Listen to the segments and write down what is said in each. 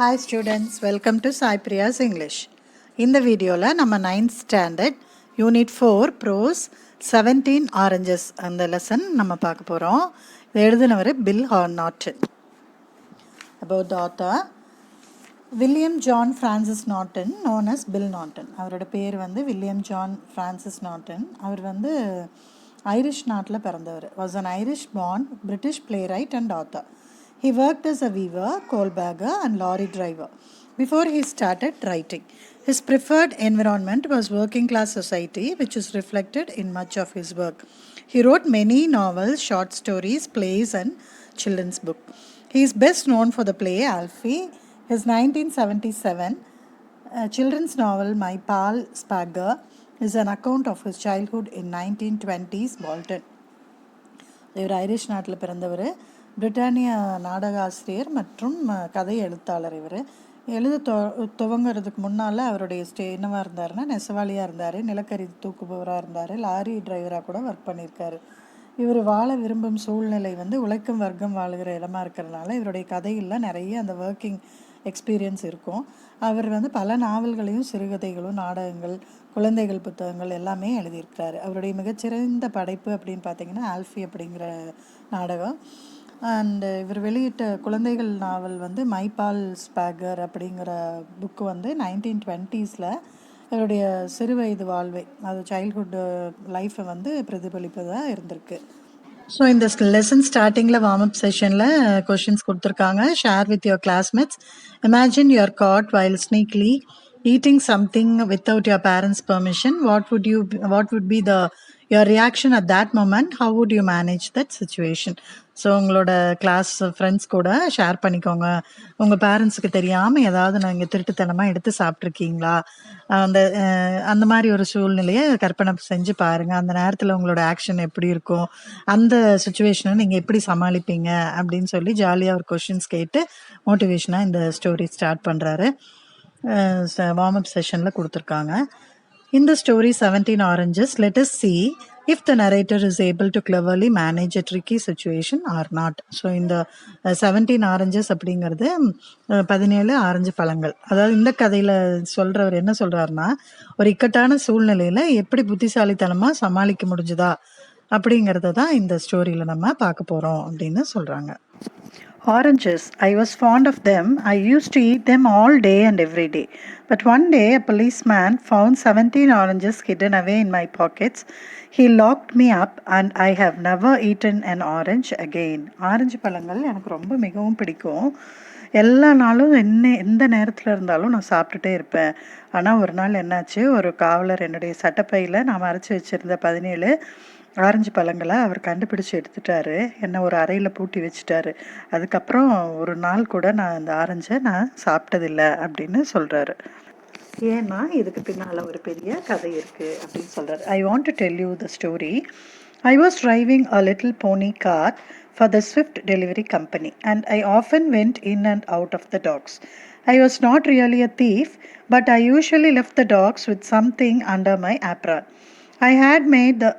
Hi students, welcome to Sai Priya's English. இந்த வீடியோவில் நம்ம 9th standard Unit-4 prose 17 oranges அந்த லெசன் நம்ம பார்க்க போகிறோம். இதை எழுதினவர் bill Norton. About the author, William John Francis Norton, known as Bill Norton. அவரோட பேர் வந்து வில்லியம் ஜான் ஃப்ரான்சிஸ் நார்டன். அவர் வந்து ஐரிஷ் நாட்டில் பிறந்தவர். Was an Irish born British playwright and author. He worked as a weaver, coal bagger and lorry driver before he started writing. His preferred environment was working class society, which is reflected in much of his work. He wrote many novels, short stories, plays and children's books. He is best known for the play Alfie. His 1977 children's novel My Pal Spagger is an account of his childhood in 1920s Bolton. இவர் Irish நாட்டில் பிறந்தவர். பிரிட்டானிய நாடக ஆசிரியர் மற்றும் கதை எழுத்தாளர். இவர் துவங்கிறதுக்கு முன்னால் அவருடைய என்னவாக இருந்தாருன்னா நெசவாளியாக இருந்தார், நிலக்கரி தூக்குபவராக இருந்தார், லாரி டிரைவராக கூட ஒர்க் பண்ணியிருக்காரு. இவர் வாழ விரும்பும் சூழ்நிலை வந்து உழைக்கும் வர்க்கம் வாழுகிற இடமா இருக்கிறதுனால இவருடைய கதைகளில் நிறைய அந்த ஒர்க்கிங் எக்ஸ்பீரியன்ஸ் இருக்கும். அவர் வந்து பல நாவல்களையும் சிறுகதைகளும் நாடகங்கள் குழந்தைகள் புத்தகங்கள் எல்லாமே எழுதியிருக்கிறாரு. அவருடைய மிகச்சிறந்த படைப்பு அப்படின்னு பார்த்தீங்கன்னா ஆல்ஃபி அப்படிங்கிற நாடகம். அண்டு இவர் வெளியிட்ட குழந்தைகள் நாவல் வந்து மை பால் ஸ்பேகர் அப்படிங்கிற புக்கு வந்து 1920s இவருடைய சிறு வயது வாழ்வை, அது சைல்ட்ஹுட் லைஃப்பை வந்து பிரதிபலிப்பதாக இருந்திருக்கு. ஸோ இந்த லெசன் ஸ்டார்டிங்கில் வார்ம் அப் செஷனில் கொஷின்ஸ் கொடுத்துருக்காங்க. Share with your classmates. Imagine your cat while sneakily eating something without your parents' permission. What would be your reaction at that moment? How would you manage that situation? So உங்களோட class friends கூட share பண்ணிக்கோங்க. உங்கள் பேரண்ட்ஸுக்கு தெரியாமல் ஏதாவது நீங்கள் திருட்டுத்தனமாக எடுத்து சாப்பிட்ருக்கீங்களா, அந்த மாதிரி ஒரு சூழ்நிலையை கற்பனை செஞ்சு பாருங்கள். அந்த நேரத்தில் உங்களோட ஆக்ஷன் எப்படி இருக்கும், அந்த சுச்சுவேஷனை நீங்கள் எப்படி சமாளிப்பீங்க அப்படின்னு சொல்லி ஜாலியாக ஒரு கொஷின்ஸ் கேட்டு மோட்டிவேஷனாக இந்த ஸ்டோரி ஸ்டார்ட் பண்ணுறாரு. வார்ம் அப் செஷனில் கொடுத்துருக்காங்க. In the story 17 Oranges, let us see if the narrator is able to cleverly manage a tricky situation or not. So இந்த 17 ஆரஞ்சஸ் அப்படிங்கிறது 17 ஆரஞ்சு பழங்கள். அதாவது இந்த கதையில் சொல்கிறவர் என்ன சொல்கிறாருன்னா, ஒரு இக்கட்டான சூழ்நிலையில் எப்படி புத்திசாலித்தனமாக சமாளிக்க முடிஞ்சுதா அப்படிங்கிறத தான் இந்த ஸ்டோரியில் நம்ம பார்க்க போகிறோம் அப்படின்னு சொல்கிறாங்க. Oranges. I was fond of them. I used to eat them all day and every day. But one day a policeman found 17 oranges hidden away in my pockets. He locked me up and I have never eaten an orange again. Orange பழங்கள் எனக்கு ரொம்ப மிகவும் பிடிக்கும். எல்லா நாளும் எந்த நேரத்தில் இருந்தாலும் நான் சாப்பிட்டுட்டே இருப்பேன். ஆனால் ஒரு நாள் என்னாச்சு, ஒரு காவலர் என்னுடைய சட்டப்பையில் நான் மறைச்சி வச்சுருந்த 17 ஆரஞ்சு பழங்களை அவர் கண்டுபிடிச்சி எடுத்துட்டாரு. என்னை ஒரு அறையில் பூட்டி வச்சுட்டாரு. அதுக்கப்புறம் ஒரு நாள் கூட நான் அந்த ஆரஞ்சை நான் சாப்பிட்டதில்லை அப்படின்னு சொல்கிறாரு. ஏன்னா இதுக்கு பின்னால் ஒரு பெரிய கதை இருக்குது அப்படின்னு சொல்கிறாரு. I want to tell you the story. I was driving a little pony cart for the Swift delivery company and I often went in and out of the docks. I was not really a thief, but I usually left the docks with something under my apron. I had made the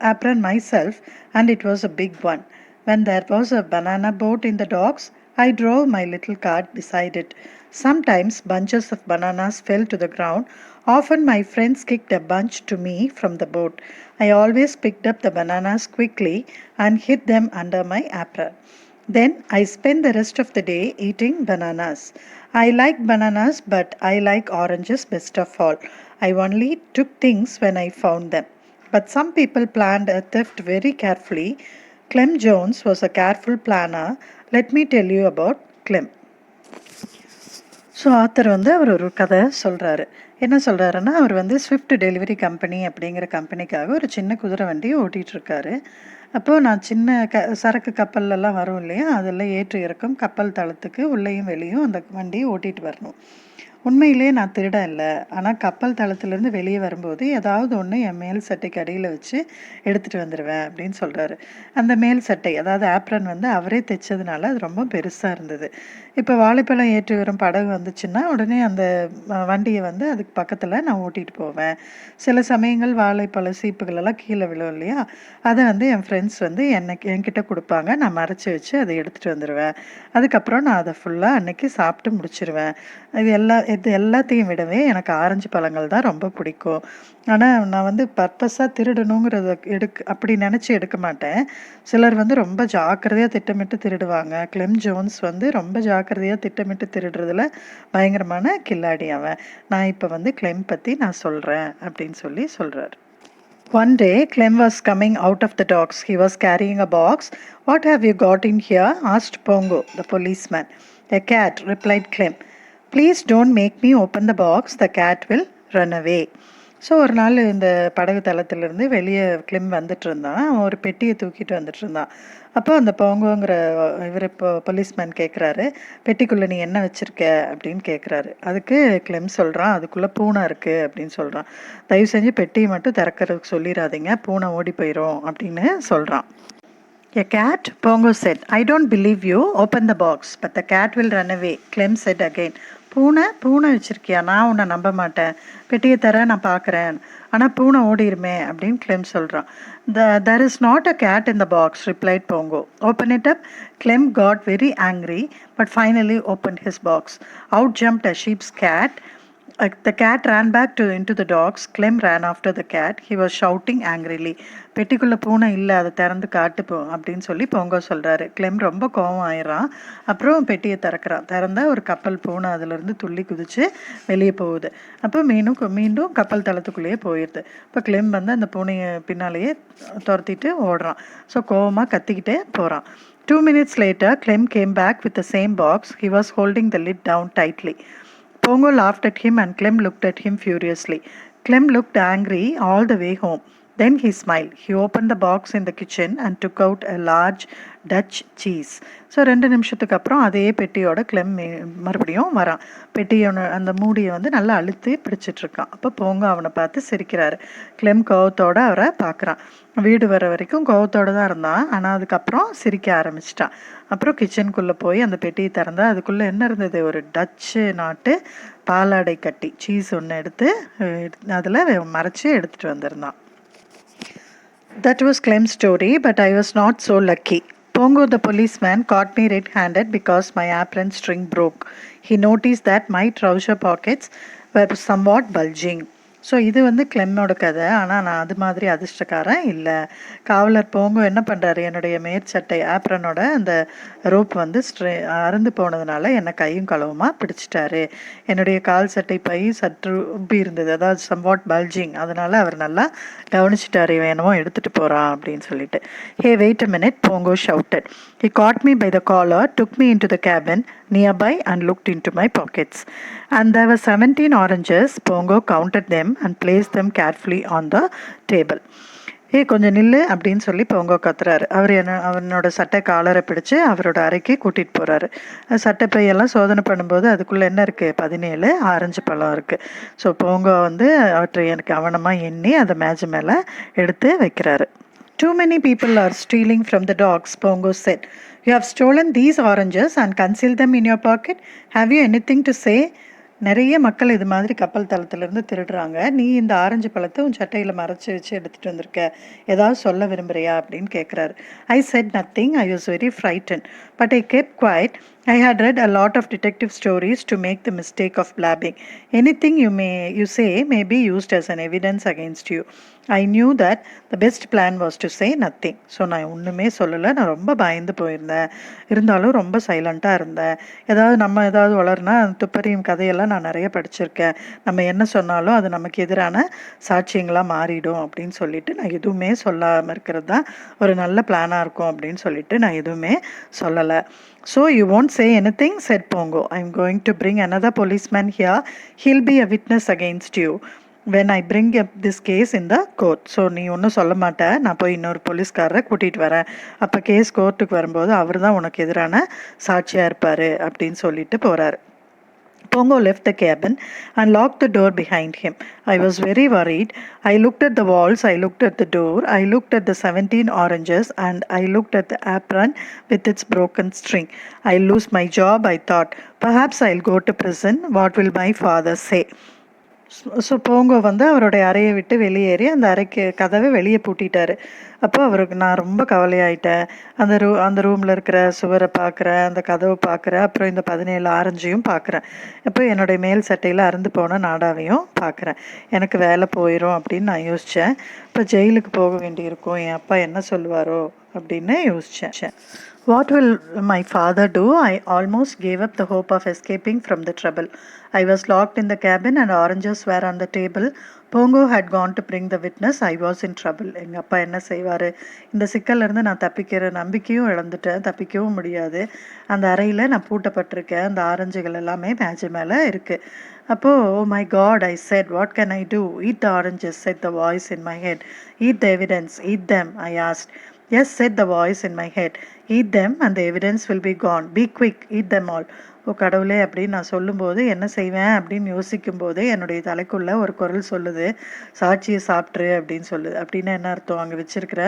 apron myself and it was a big one. When there was a banana boat in the docks, I drove my little cart beside it. Sometimes bunches of bananas fell to the ground. Often my friends kicked a bunch to me from the boat. I always picked up the bananas quickly and hid them under my apron. Then I spent the rest of the day eating bananas. I like bananas, but I like oranges best of all. I only took things when I found them. But some people planned a theft very carefully. Clem Jones was a careful planner. Let me tell you about Clem. So author வந்து அவர் ஒரு கதை சொல்கிறாரு. என்ன சொல்கிறாருன்னா, அவர் வந்து Swift delivery company அப்படிங்கிற கம்பெனிக்காக ஒரு சின்ன குதிரை வண்டியை ஓட்டிகிட்ருக்காரு. அப்போது நான் சின்ன சரக்கு கப்பல்லாம் வரும் இல்லையா, அதெல்லாம் ஏற்று இறக்கும் கப்பல் தளத்துக்கு உள்ளேயும் வெளியும் அந்த வண்டியை ஓட்டிகிட்டு வரணும். உண்மையிலே நான் திருடன் இல்லை, ஆனால் கப்பல் தளத்திலேருந்து வெளியே வரும்போது ஏதாவது ஒன்று என் மேல் சட்டைக்கு அடியில் வச்சு எடுத்துகிட்டு வந்துடுவேன் அப்படின்னு சொல்கிறாரு. அந்த மேல் சட்டை, அதாவது ஆப்ரன் வந்து அவரே தைச்சதுனால அது ரொம்ப பெருசாக இருந்தது. இப்போ வாழைப்பழம் ஏற்றி வரும் படகு வந்துச்சுன்னா உடனே அந்த வண்டியை வந்து அதுக்கு பக்கத்தில் நான் ஓட்டிகிட்டு போவேன். சில சமயங்கள் வாழைப்பழ சீப்புகள் எல்லாம் கீழே விழும் இல்லையா, அதை வந்து என் ஃப்ரெண்ட்ஸ் வந்து என்கிட்ட கொடுப்பாங்க. நான் மறைச்சி வச்சு அதை எடுத்துகிட்டு வந்துடுவேன். அதுக்கப்புறம் நான் அதை ஃபுல்லாக அன்னைக்கு சாப்பிட்டு முடிச்சிருவேன். இது எல்லாத்தையும் விடவே எனக்கு ஆரஞ்சு பழங்கள் தான் ரொம்ப பிடிக்கும். ஆனால் நான் வந்து பர்பஸாக திருடணுங்கிறத அப்படி நினச்சி எடுக்க மாட்டேன். சிலர் வந்து ரொம்ப ஜாக்கிரதையாக திட்டமிட்டு திருடுவாங்க. கிளெம் ஜோன்ஸ் வந்து ரொம்ப ஜாக்கிரதையாக திட்டமிட்டு திருடுறதுல பயங்கரமான கில்லாடி அவன். நான் இப்போ வந்து கிளெம் பற்றி நான் சொல்கிறேன் அப்படின்னு சொல்கிறார். One day, Clem was coming out of the docks. He was carrying a box. "What have you got in here?" asked Pongo, the policeman. "A cat," replied Clem. "Please don't make me open the box. The cat will run away." So ஒரு நாள் இந்த படகு தளத்திலிருந்து வெளியே Clem வந்துட்டு இருந்தான். அவன் ஒரு பெட்டியை தூக்கிட்டு வந்துட்டு இருந்தான். அப்போ அந்த போங்கோங்கிற இவர் இப்போ போலீஸ்மேன் கேட்குறாரு, "பெட்டிக்குள்ளே நீ என்ன வச்சுருக்க?" அப்படின்னு கேட்குறாரு. அதுக்கு கிளெம் சொல்கிறான், "அதுக்குள்ளே பூனை இருக்குது" அப்படின்னு சொல்கிறான். "தயவு செஞ்சு பெட்டியை மட்டும் திறக்கிறதுக்கு சொல்லிடாதீங்க, பூனை ஓடி போயிடும்" அப்படின்னு சொல்கிறான். "A cat?" Pongo said. "I don't believe you. Open the box." "But the cat will run away," Clem said again. பூனை வச்சுருக்கியா? நான் உன்னை நம்ப மாட்டேன். பெட்டியை தர, நான் பார்க்குறேன். ஆனால் பூனை ஓடிருமே அப்படின்னு கிளெம் சொல்கிறான். "There is not a cat in the box," replied Pongo. "Open it up." Clem got very angry, but finally opened his box. Out jumped a sheep's cat. The cat ran back into the docks. Clem ran after the cat. He was shouting angrily. "பெட்டிக்குள்ளே பூனை இல்லை, அதை திறந்து காட்டு அப்படின்னு சொல்லி Bongo சொல்கிறாரு. Clem ரொம்ப கோவம் ஆயிடுறான். அப்புறம் பெட்டியை திறந்தா ஒரு கப்பல் பூனை அதிலிருந்து துள்ளி குதிச்சு வெளியே போகுது. அப்போ மீண்டும் கப்பல் தளத்துக்குள்ளேயே போயிடுது. இப்போ கிளெம் வந்து அந்த பூனையை பின்னாலேயே துரத்திட்டு ஓடுறான். ஸோ கோவமாக கத்திக்கிட்டே போகிறான். 2 minutes later, Clem came back with the same box. He was holding the lid down tightly. Pongo laughed at him and Clem looked at him furiously. Clem looked angry all the way home. Then he smiled. He opened the box in the kitchen and took out a large Dutch cheese. So 2 நிமிஷத்துக்கு அப்புறம் அதே பெட்டியோட Clem மறுபடியும் வரான். பெட்டியோட அந்த மூடியை வந்து நல்லா அழுத்தி பிடிச்சிட்ருக்கான். அப்போ போங்க அவனை பார்த்து சிரிக்கிறாரு. கிளெம் கோவத்தோடு அவரை பார்க்குறான். வீடு வர வரைக்கும் கோவத்தோடு தான் இருந்தான். ஆனால் அதுக்கப்புறம் சிரிக்க ஆரம்பிச்சிட்டான். அப்புறம் கிச்சனுக்குள்ளே போய் அந்த பெட்டியை திறந்தா அதுக்குள்ளே என்ன இருந்தது? ஒரு டச்சு நாட்டு பாலாடை கட்டி சீஸ் ஒன்று எடுத்து அதில் மறைச்சி எடுத்துகிட்டு வந்திருந்தான். That was Clem's story, but I was not so lucky. Pongo the policeman caught me red-handed because my apron string broke. He noticed that my trouser pockets were somewhat bulging. So இது வந்து கிளெம்மோட கதை. ஆனால் நான் அது மாதிரி அதிர்ஷ்டக்காரன் இல்லை. காவலர் போங்கோ என்ன பண்ணுறாரு, என்னுடைய மேற்சட்டை ஆப்ரனோட அந்த ரோப் வந்து அறுந்து போனதுனால என்னை கையும் களவுமா பிடிச்சிட்டாரு. என்னுடைய கால் சட்டை பை சற்று உப்பி இருந்தது, அதாவது சம்வாட் பல்ஜிங். அதனால் அவர் நல்லா கவனிச்சிட்டாரு, வேணுமோ எடுத்துகிட்டு போகிறான் அப்படின்னு சொல்லிட்டு. "Hey, wait a minute," Pongo shouted. He caught me by the collar, took me into the cabin nearby and looked into my pockets. And there were 17 oranges. Pongo counted them and placed them carefully on the table. கொஞ்சம் நில்லு அப்படின்னு சொல்லி Bongo கத்துறாரு. அவனோட சட்டை காலரை பிடிச்சு அவரோட அறைக்கு கூட்டிகிட்டு போகிறாரு. சட்டைப்பையெல்லாம் சோதனை பண்ணும்போது அதுக்குள்ளே என்ன இருக்குது? 17 ஆரஞ்சு பழம் இருக்குது. ஸோ பொங்கோ வந்து அவற்றை எனக்கு கவனமாக எண்ணி அதை மேஜை மேலே எடுத்து வைக்கிறாரு. "Too many people are stealing from the dogs," Pongo said. "You have stolen these oranges and concealed them in your pocket. Have you anything to say?" நிறைய மக்கள் இது மாதிரி கப்பல் தளத்திலிருந்து திருடுறாங்க. நீ இந்த ஆரஞ்சு பழத்தை உன் சட்டையில் மறைச்சி வச்சு எடுத்துகிட்டு வந்திருக்க, ஏதாவது சொல்ல விரும்புகிறியா அப்படின்னு கேட்குறாரு. "I said nothing. I was very frightened. But I kept quiet. I had read a lot of detective stories to make the mistake of blabbing. Anything you say may be used as an evidence against you. I knew that the best plan was to say nothing." So நான் ஒன்றுமே சொல்லலை. நான் ரொம்ப பயந்து போயிருந்தேன். இருந்தாலும் ரொம்ப சைலண்ட்டாக இருந்தேன். ஏதாவது வளர்னா துப்பறியும் கதையெல்லாம் நான் நிறைய படிச்சிருக்கேன். நம்ம என்ன சொன்னாலும் அது நமக்கு எதிரான சாட்சியங்களாக மாறிடும் அப்படின்னு சொல்லிட்டு நான் எதுவுமே சொல்லாமல் இருக்கிறது தான் ஒரு நல்ல பிளானாக இருக்கும் அப்படின்னு சொல்லிட்டு நான் எதுவுமே சொல்லலை. "So you won't say anything?" said Pongo. "I'm going to bring another policeman here. He'll be a witness against you when I bring up this case in the court." So நீ ஒன்றும் சொல்ல மாட்டேன், நான் போய் இன்னொரு போலீஸ்காரரை கூட்டிகிட்டு வரேன். அப்போ கேஸ் கோர்ட்டுக்கு வரும்போது அவர் தான் உனக்கு எதிரான சாட்சியாக இருப்பார் அப்படின்னு சொல்லிட்டு போகிறாரு. Pongo left the cabin and locked the door behind him. I was very worried. I looked at the walls, I looked at the door, I looked at the 17 oranges, and I looked at the apron with its broken string. I'll lose my job, I thought. Perhaps I'll go to prison. What will my father say? So Bongo வந்து அவருடைய அறையை விட்டு வெளியேறி அந்த அறைக்கு கதவை வெளியே பூட்டிட்டாரு. அப்போ அவருக்கு நான் ரொம்ப கவலையாயிட்டேன். அந்த ரூமில் இருக்கிற சுவரை பார்க்குறேன், அந்த கதவை பார்க்குறேன், அப்புறம் இந்த 17 ஆரஞ்சையும் பார்க்குறேன். அப்போ என்னுடைய மேல் சட்டையில் அறுந்து போன நாடாவையும் பார்க்குறேன். எனக்கு வேலை போயிடும் அப்படின்னு நான் யோசித்தேன். இப்போ ஜெயிலுக்கு போக வேண்டியிருக்கும், என் அப்பா என்ன சொல்லுவாரோ அப்படின்னு யோசித்தேன். What will my father do? I almost gave up the hope of escaping from the trouble. I was locked in the cabin and oranges were on the table. Pongo had gone to bring the witness. I was in trouble. எங்கள் அப்பா என்ன செய்வார்? இந்த சிக்கல்லேருந்து நான் தப்பிக்கிற நம்பிக்கையும் இழந்துட்டேன், தப்பிக்கவும் முடியாது. அந்த அறையில் நான் பூட்டப்பட்டிருக்கேன். அந்த ஆரஞ்சுகள் எல்லாமே மேஜை மேலே இருக்குது. அப்போது, oh my God, I said, what can I do? Eat the oranges, said the voice in my head. Eat the evidence, eat them, I asked. Yes, said the voice in my head. Eat them and the evidence will be gone. Be quick, eat them all. ஓ கடவுளே அப்படின்னு நான் சொல்லும்போது என்ன செய்வேன் அப்படின்னு யோசிக்கும்போது என்னுடைய தலைக்குள்ளே ஒரு குரல் சொல்லுது, சாட்சியை சாப்பிட்ரு அப்படின்னு சொல்லுது. அப்படின்னா என்ன அர்த்தம்? அங்கே வச்சிருக்கிற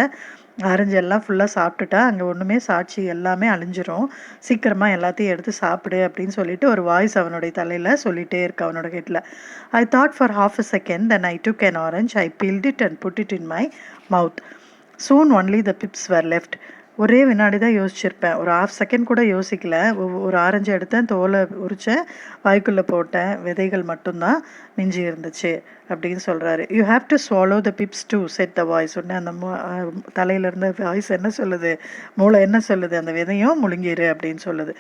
ஆரஞ்சு எல்லாம் ஃபுல்லாக சாப்பிட்டுட்டா அங்கே ஒன்றுமே சாட்சி எல்லாமே அழிஞ்சிரும், சீக்கிரமாக எல்லாத்தையும் எடுத்து சாப்பிடு அப்படின்னு சொல்லிட்டு ஒரு வாய்ஸ் அவனுடைய தலையில் சொல்லிகிட்டே இருக்கு அவனோட ஹெட்டில். I thought for half a second, then I took an orange, I peeled it and put it in my mouth. Soon only the pips were left. ஒரே வினாடி தான் யோசிச்சிருப்பேன், ஒரு half second கூட யோசிக்கல. ஒரு ஆரஞ்சு எடுத்தேன், தோலை உரித்தேன், வாய்க்குள்ளே போட்டேன், விதைகள் மட்டும்தான் மிஞ்சி இருந்துச்சு அப்படின்னு சொல்கிறாரு. You have to swallow the pips too, said the voice. உடனே அந்த தலையிலேருந்து வாய்ஸ் என்ன சொல்லுது, மூளை என்ன சொல்லுது, அந்த விதையும் முழுங்கிரு அப்படின்னு சொல்லுது.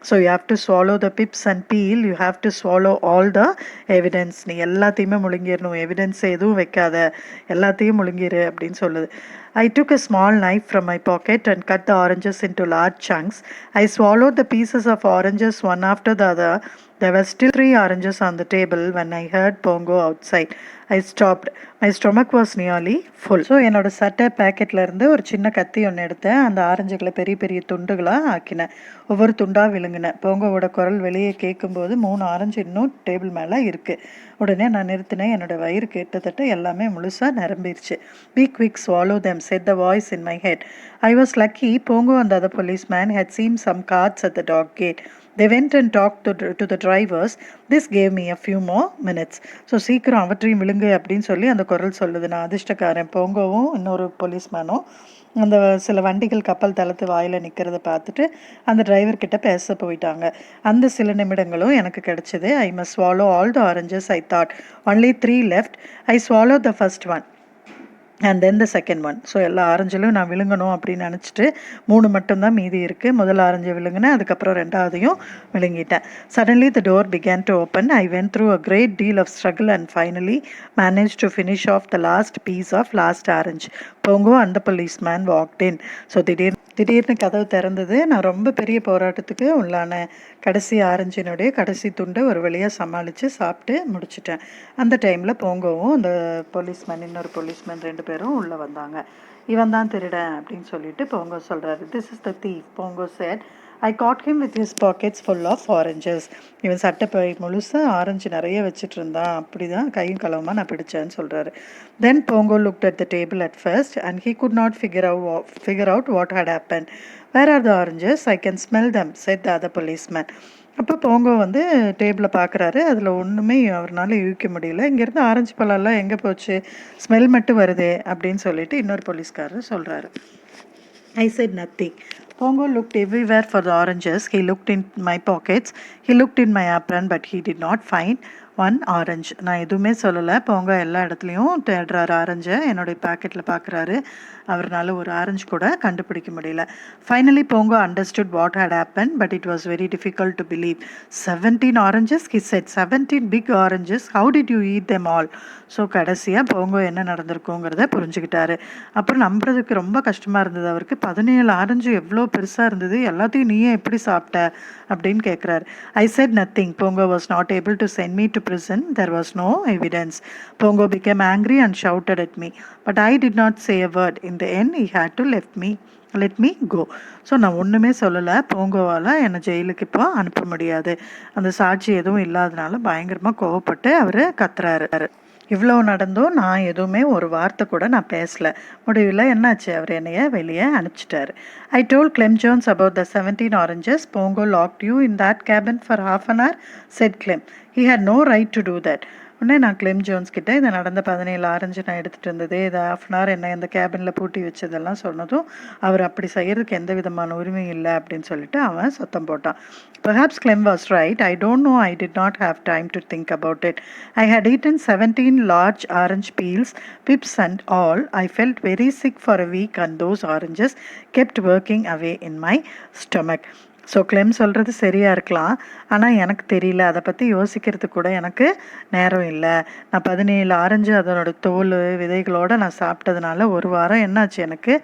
So you have to swallow the pips and peel, you have to swallow all the evidence. நீ எல்லாத்தையுமே முழுங்கிடணும், எவிடன்ஸ் எதுவும் வைக்காத, எல்லாத்தையும் முழுங்கிரு அப்படின்னு சொல்லுது. I took a small knife from my pocket and cut the oranges into large chunks. I swallowed the pieces of oranges one after the other. There were still 3 oranges on the table when I heard Pongo outside. I stopped. My stomach was nearly full. So என்னோட சட்டை பேக்கெட்லேருந்து ஒரு சின்ன கத்தி ஒன்று எடுத்தேன். அந்த ஆரஞ்சுகளை பெரிய பெரிய துண்டுகளாக ஆக்கினேன். ஒவ்வொரு துண்டாக விழுங்கினேன். போங்கோவோட குரல் வெளியே கேட்கும்போது 3 ஆரஞ்சு இன்னும் டேபிள் மேலே இருக்குது. உடனே நான் நிறுத்தினேன். என்னோடய வயிறு கிட்டத்தட்ட எல்லாமே முழுசாக நிரம்பிடுச்சு. Be quick, swallow them, said the voice in my head. I was lucky. Pongo and the other policeman had seen some carts at the dog gate. They went and talked to the drivers. This gave me a few more minutes. So சீக்கிரம் அவற்றையும் விழுங்கு அப்படின்னு சொல்லி அந்த குரல் சொல்லுது. நான் அதிர்ஷ்டக்காரன். போங்கோவும் இன்னொரு போலீஸ்மேனும் அந்த சில வண்டிகள் கப்பல் தளத்து வாயில் நிற்கிறத பார்த்துட்டு அந்த டிரைவர்கிட்ட பேச போயிட்டாங்க. அந்த சில நிமிடங்களும் எனக்கு கிடைச்சிது. I must swallow all the oranges, I thought. Only 3 left. I swallowed the first one. And then the second one. So எல்லா ஆரஞ்சிலும் நான் விழுங்கணும் அப்படின்னு நினச்சிட்டு 3 மட்டும்தான் மீதி இருக்குது. முதல் ஆரஞ்சு விழுங்கினேன், அதுக்கப்புறம் ரெண்டாவதையும் விழுங்கிட்டேன். Suddenly the door began to open. I went through a great deal of struggle and finally managed to finish off the last piece of last orange. Pongo and the policeman walked in. So திடீர்னு கதவு திறந்தது. நான் ரொம்ப பெரிய போராட்டத்துக்கு உள்ளான கடைசி ஆரஞ்சினுடைய கடைசி துண்டை ஒரு வழியாக சமாளித்து சாப்பிட்டு முடிச்சிட்டேன். அந்த டைமில் போங்கோவும் அந்த இன்னொரு போலீஸ்மேன் 2 பேரும் உள்ளே வந்தாங்க. இவன் தான் திருடன் அப்படின்னு சொல்லிட்டு போங்கோ சொல்கிறாரு. This is the thief, Pongo said. I caught him with his pockets full of oranges. இவன் சட்டப்பை முழுசாக ஆரஞ்சு நிறைய வச்சுட்டு இருந்தான், அப்படி தான் கையும் களவுமா நான் பிடிச்சேன்னு சொல்கிறாரு. Then Pongo looked at the table at first and he could not figure out what had happened. Where are the oranges? I can smell them, said the other policeman. அப்போ போங்கோ வந்து டேபிளை பார்க்குறாரு. அதில் ஒன்றுமே அவரால் யூகிக்க முடியல. இங்கேருந்து ஆரஞ்சு பழம்லாம் எங்கே போச்சு, ஸ்மெல் மட்டும் வருதே அப்படின்னு சொல்லிட்டு இன்னொரு போலீஸ்காரர் சொல்கிறாரு. I said nothing. Pongo looked everywhere for the oranges. He looked in my pockets. He looked in my apron, but he did not find one orange. நான் எதுவுமே சொல்லலை. போங்கோ எல்லா இடத்துலையும் தேடுறாரு ஆரஞ்சை. என்னுடைய பாக்கெட்டில் பார்க்குறாரு. அவரால் ஒரு ஆரஞ்சு கூட கண்டுபிடிக்க முடியல. Finally, Pongo understood what had happened, but it was very difficult to believe. 17 oranges, he said. 17 big oranges. How did you eat them all? So கடைசியாக போங்கோ என்ன நடந்திருக்குங்கிறத புரிஞ்சுக்கிட்டாரு. அப்புறம் நம்புறதுக்கு ரொம்ப கஷ்டமாக இருந்தது அவருக்கு. 17 ஆரஞ்சு எவ்வளோ பெருசாக இருந்தது, எல்லாத்தையும் நீயே எப்படி சாப்பிட்ட அப்படின்னு கேட்குறாரு. I said nothing. Pongo was not able to send me to prison. There was no evidence. Pongo became angry and shouted at me. But I did not say a word. In the end, he had to left me let me go. So நான் ஒன்றுமே சொல்லலை, போங்கோவால் என்னை ஜெயிலுக்கு இப்போ அனுப்ப முடியாது. அந்த சாட்சி எதுவும் இல்லாதனால பயங்கரமாக கோவப்பட்டு அவர் கத்துறாரு. இவ்வளோ நடந்தும் நான் எதுவுமே ஒரு வார்த்தை கூட நான் பேசலை. முடிவில் என்னாச்சு, அவர் என்னைய வெளியே அனுப்பிச்சிட்டாரு. I told Clem Jones about the 17 oranges. Pongo locked you in that cabin for half an hour, said Clem. He had no right to do that. உடனே நான் கிளெம் ஜோன்ஸ் கிட்டே இதை நடந்த 17 ஆரஞ்சு நான் எடுத்துகிட்டு இருந்தது, இதை ஹாஃப் அன் ஹவர் என்ன இந்த கேபினில் பூட்டி வச்சதெல்லாம் சொன்னதும் அவர் அப்படி செய்கிறதுக்கு எந்த விதமான உரிமையும் இல்லை அப்படின்னு சொல்லிட்டு அவன் சத்தம் போட்டான். Perhaps Clem was right. I don't know. I did not have time to think about it. I had eaten 17 large orange peels, pips and all. I felt very sick for a week and those oranges kept working away in my stomach. So Clem சொல்கிறது சரியாக இருக்கலாம், ஆனால் எனக்கு தெரியல, அதை பற்றி யோசிக்கிறதுக்கு கூட எனக்கு நேரம் இல்லை. நான் 17 ஆரஞ்சு அதனோட தோல் விதைகளோடு நான் சாப்பிட்டதுனால ஒரு வாரம் என்னாச்சு, எனக்கு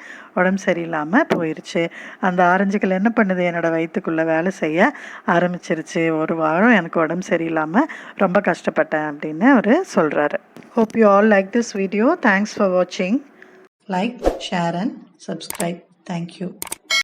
உடம்பு சரியில்லாமல் போயிடுச்சு. அந்த ஆரஞ்சுகள் என்ன பண்ணுது, என்னோடய வயிற்றுக்குள்ளே வேலை செய்ய ஆரம்பிச்சிருச்சு. ஒரு வாரம் எனக்கு உடம்பு சரியில்லாமல் ரொம்ப கஷ்டப்பட்டேன் அப்படின்னு அவர் சொல்கிறாரு. Hope you all like this video. Thanks for watching. Like, share and subscribe. Thank you.